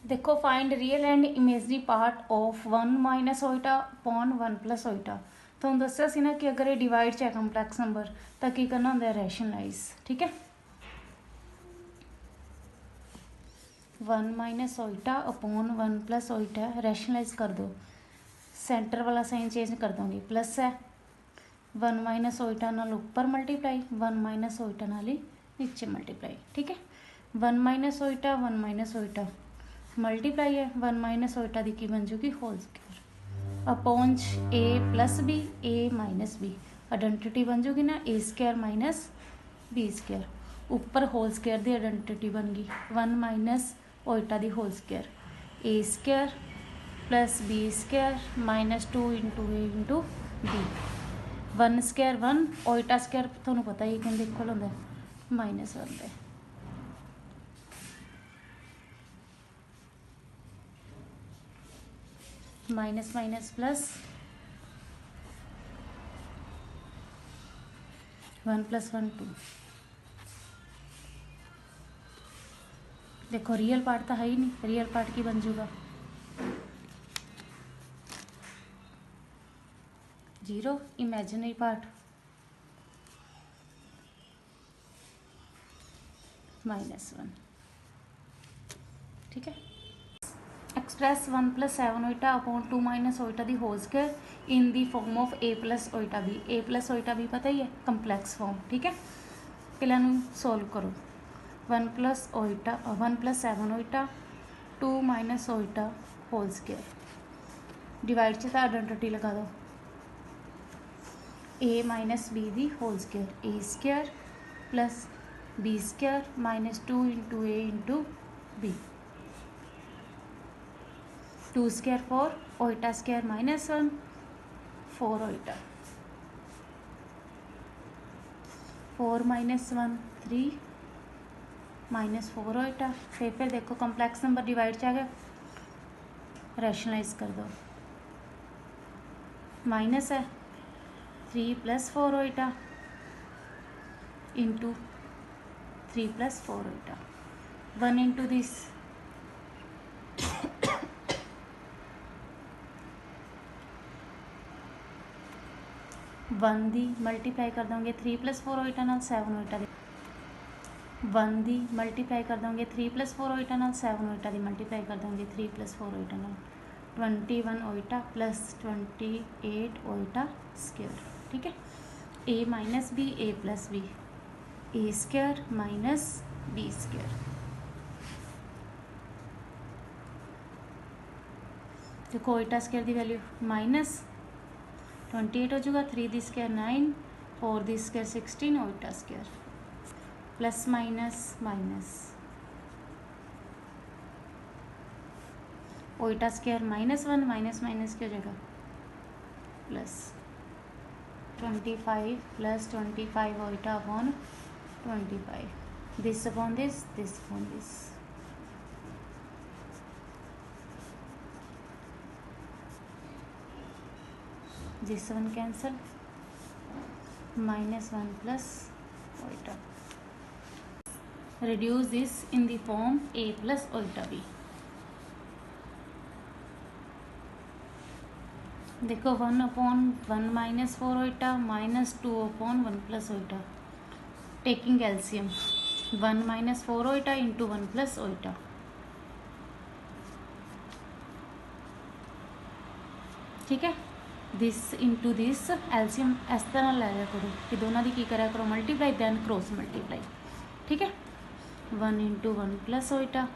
देखो find real and imagery part of 1 minus ओइटा upon 1 plus Oita. तुहानूं दस्सिया सी ना कि अगर ये डिवाइड च है कंपलैक्स नंबर तो की करना होंदा है रैशनलाइज। ठीक है 1 माइनस ओइटा अपॉन 1 प्लस ओइटा रैशनलाइज कर दो। सेंटर वाला साइन चेंज कर दूँगी प्लस है 1 माइनस ओइटा नाल उपर मल्टीप्लाई 1 माइनस ओइटा नाल ही नीचे मल्टीप्लाई। ठीक है 1 minus iota 1 minus iota multiply है 1 माइनस ओइटा की बन जूगी whole square upon A plus B A minus B identity बन जूगी ना A square minus B square उपर होल स्क्वायर की आइडेंटिटी बन गई 1 माइनस ओइटा की whole square A square plus B square minus 2 into A into B 1 square 1 iota square थोनों पता ही कहते इक्वल होंगे माइनस 1 दे माइनस माइनस प्लस 1 प्लस 1 2। देखो रियल पार्ट तो है ही नहीं, रियल पार्ट की बन जूगा 0, इमेजिनरी पार्ट -1। ठीक है एक्सप्रैस 1 प्लस 7 ओइटा अपॉन 2 माइनस ओइटा the whole square in the form of a plus ओइटा बी। ए प्लस ओइटा बी पता ही है कंपलैक्स फॉर्म। ठीक है पहला सोल्व करो 1 plus iota 1 plus 7 iota 2 minus iota whole square divide से तो आइडेंटिटी लगा दो A minus B the whole square A square plus B square minus 2 into A into B 2 square 4 iota square -1 4 iota 4 minus 1 3 minus 4 iota फिर देखो complex number divide च आ गया rationalise कर दो माइनस है 3 plus 4 Oita into 3 plus 4 Oita 1 into this 1 the multiply कर दोगे 3 plus 4 Oita नाल 7 ओइटा 1 दी मल्टीप्लाई कर दोगे 3 प्लस 4 ओइटा नाल 7 ओइटा की मल्टीप्लाई कर दोगे 3 प्लस 4 ओइटा नाल 21 ओइटा प्लस 28 ओइटा स्क्वायर। ठीक है A minus B A plus B A square minus B square. देखो ओइटा स्क्वायर की वैल्यू माइनस 28 हो जाएगा 3 the square 9 4 the square 16 iota square plus minus minus iota square -1 minus minus क्या हो जाएगा plus 25 plus 25 iota upon 25 this upon this upon this this one cancel -1 plus oita reduce this in the form a plus oita b। देखो 1 upon 1 minus 4 Oita -2 upon 1 plus Oita taking LCM 1 minus 4 Oita into 1 plus Oita. ठीक है this into this LCM इस तरह लै लिया करो कि दोनों की करा करो मल्टीप्लाई दैन क्रॉस मल्टीप्लाई। ठीक है 1 into 1 plus Oita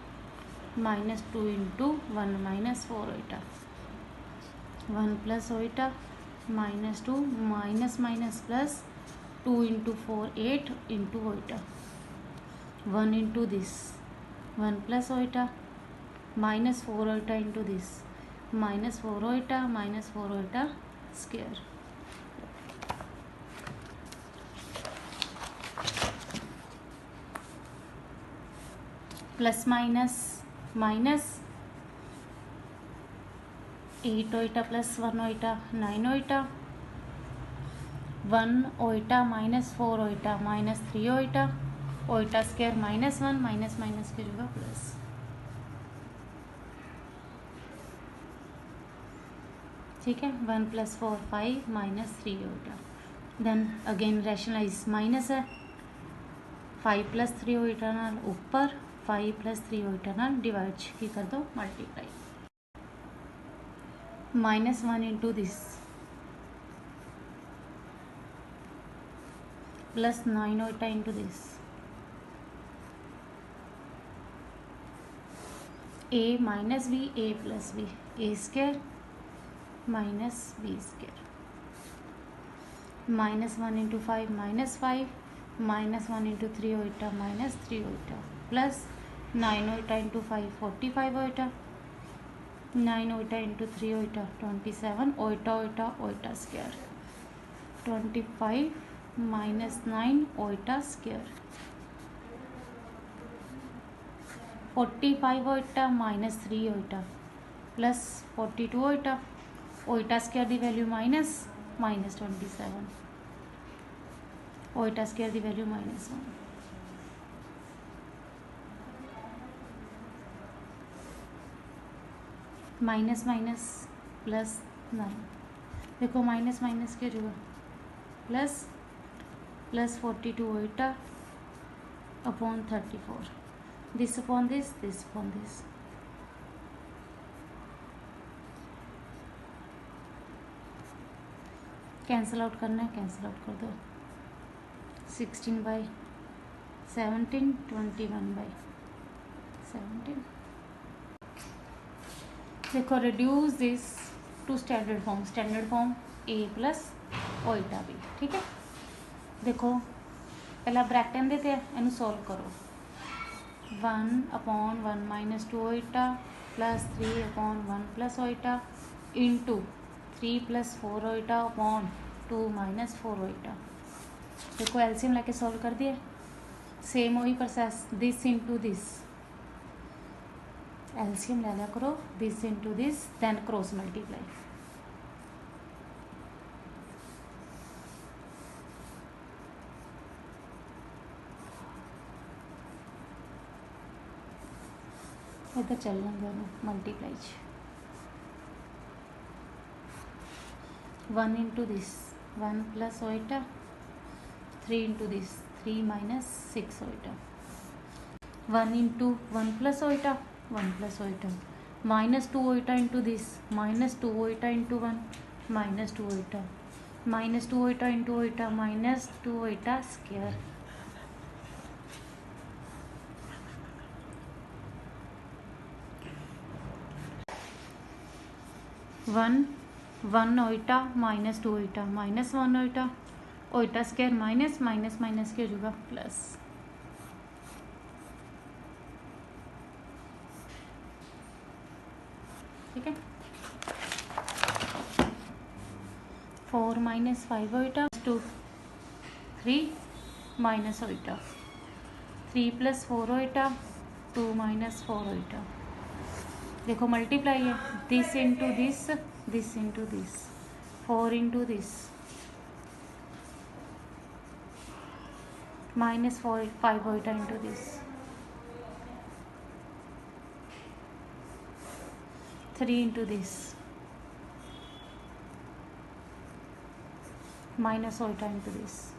-2 into 1 minus 4 Oita 1 plus Oita -2 minus minus plus 2 into 4 8 into Oita 1 into this 1 plus Oita -4 Oita into this -4 iota square. Plus minus minus 8 Oita plus 1 Oita 9 Oita 1 Oita -4 Oita -3 Oita Oita square -1 minus minus की जगह plus ठीक है। 1 + 4 5 minus 3 ओटा। Then again rationalise minus है 5 + 3 ओटा नाल ऊपर 5 + 3 ओटा नाल डिवाइड की कर दो मल्टीप्लाई -1 इंटू दिस प्लस 9 ओटा into this a minus b a plus B A square minus B square -1 into 5 -5 -1 into 3 ओटा -3 ओटा प्लस 9 ओटा इंटू 5 45 ओटा 9 ओटा इंटू 3 ओटा 27 ओटा ओटा ओटा स्क्वायर 25 -9 ओटा स्क्वायर 45 ओटा -3 ओटा प्लस 42 ओटा ओटा स्क्वायर की वैल्यू -27 ओटा स्क्वायर की वैल्यू -1 माइनस माइनस प्लस 9 देखो माइनस माइनस क्या होगा प्लस 42 ओटा upon 34 this upon this upon this cancel out करना है कैंसिल आउट कर दो 16/17 21/17 देखो reduce this to standard form a plus ओटा बी ठीक है। देखो पहला ब्रैकेट देते हैं इनू सॉल्व करो 1/1 - 2 ओटा प्लस 3/1 + ओटा इंटू 3 + 4 ओटा अपॉन 2 - 4 ओटा। देखो एलसीएम लेके सॉल्व कर दिया सेम वही process this into this LCM ले लिया करो this into this then cross multiply इधर चलना दोनों मल्टीप्लाई 1 इंटू दिस 1 + ओटा 3 इंटू दिस 3 - 6 ओटा 1 इंटू 1 + ओटा 1 + ओटा -2 ओटा इंटू दिस -2 ओटा इंटू 1 -2 ओटा -2 ओटा इंटू ओटा -2 ओटा स्क्वायर 1 ओटा -2 ओटा -1 ओटा ओटा स्क्वायर माइनस माइनस माइनस क्या हो जाएगा प्लस ठीक है 4 - 5 ओटा 2 3 - ओटा 3 + 4 ओटा 2 - 4 ओटा देखो मल्टीप्लाई है this into this into this 4 into this -5 ओटा into this 3 into this minus ओटा इंटू दिस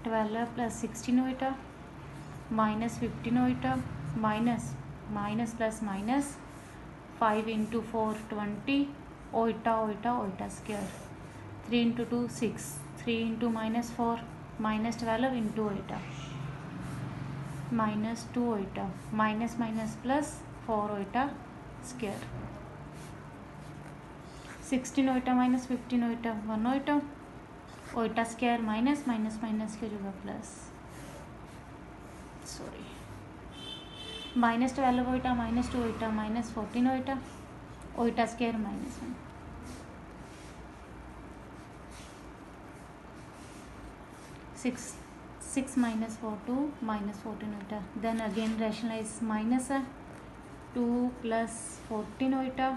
12 + 16 ओटा -15 ओटा माइनस प्लस माइनस 5 इंटू 4 20 ओटा ओटा ओटा स्क्वायर 3 इंटू 2 6 3 इंटू -4 -12 इंटू ओटा -2 ओटा माइनस माइनस प्लस 4 ओटा स्क्वायर 16 ओटा -15 ओटा 1 ओटा ओटा स्क्वायर माइनस माइनस माइनस की जगह प्लस सॉरी -12 ओटा -2 ओटा -14 ओटा ओटा स्क्वायर -1 6 - 4 2 -14 ओटा देन अगेन रैशनलाइज माइनस है 2 + 14 ओटा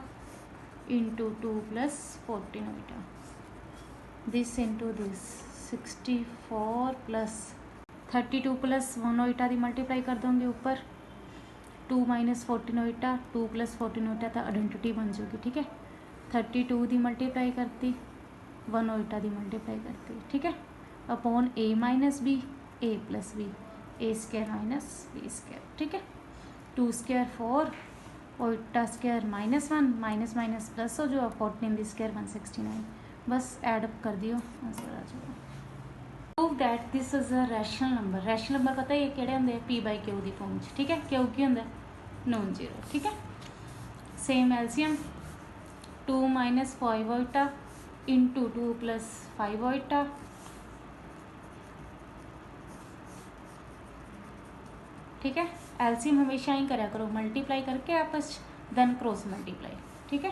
इंटू 2 + 14 ओटा दिस इंटू दिस 64 + 32 + 1 ओटा की मल्टीप्लाई कर दोगे ऊपर 2 माइनस 14 ओइटा 2 प्लस 14 ओइटा तो आइडेंटिटी बन जाएगी। ठीक है, 32 की मल्टीप्लाई करती 1 ओइटा की मल्टीप्लाई करती। ठीक है, अपॉन ए माइनस बी ए प्लस बी ए स्क्वायर माइनस बी स्क्वायर। ठीक है, 2 square 4 iota square -1 minus minus plus हो जाओ 14 दी स्क्वायर 169। बस एडअप कर दियो आंसर आ जाएगा। Prove that this is a rational number. Rational number पता है किहड़े होंगे पी बाई क्यू की फॉर्म। ठीक है, क्यू की होंगे नॉन जीरो। ठीक है, same LCM 2 minus 5 Oita into 2 plus 5 Oita ठीक है, एलसीएम हमेशा ही करा करो मल्टीप्लाई करके आपस देन क्रॉस मल्टीप्लाई। ठीक है,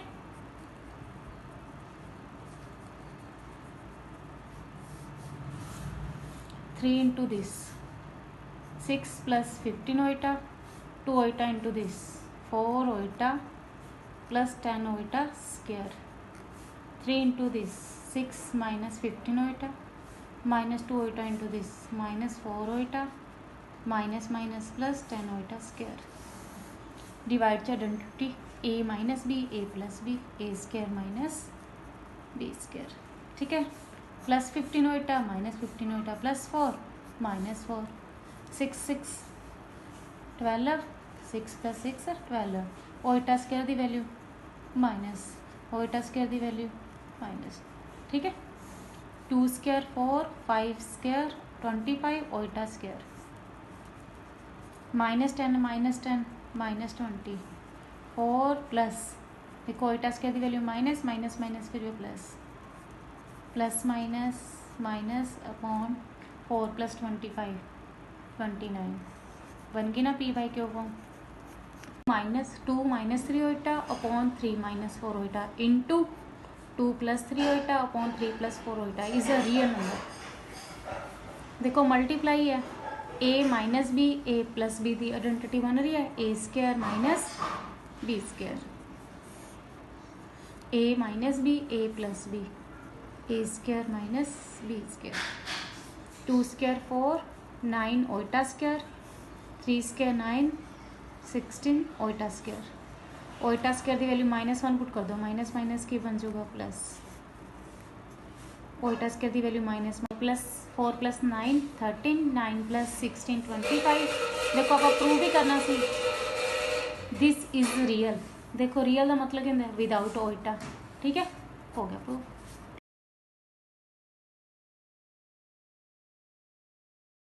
three into this 6 plus 15 Oita 2 Oita into this 4 Oita plus 10 Oita square 3 into this 6 minus 15 Oita minus 2 Oita into this minus 4 Oita minus minus plus 10 Oita square divide च identity ए minus B ए plus B ए square minus B square. ठीक है, plus 15 Oita minus 15 Oita plus 4 minus 4 6 6 12 6 plus 6 12 Oita square की value minus iota square की value minus. ठीक है, 2 square 4 5 square 25 Oita square -10 minus 20 4 plus देखो iota square की value minus minus minus फिर plus plus minus minus upon 4 plus 25 29 बन गई ना P by Q form. -2 minus 3 Oita upon 3 minus 4 Oita into 2 plus 3 Oita upon 3 plus 4 iota is a real number. देखो multiply है A minus B A plus B की identity बन रही है A square minus B square A minus B A plus B A square minus B square 2 square 4 9 iota square 3 square 9 16 iota square की value -1 put कर दो minus minus की बन जाएगा प्लस ओइटा स्क्वायर की value minus plus 4 plus 9 13 9 plus 16 25। देखो आप prove भी करना सी दिस इज रियल। देखो रियल का मतलब क्या होता है विदाउट ओइटा। ठीक है, हो गया प्रूव।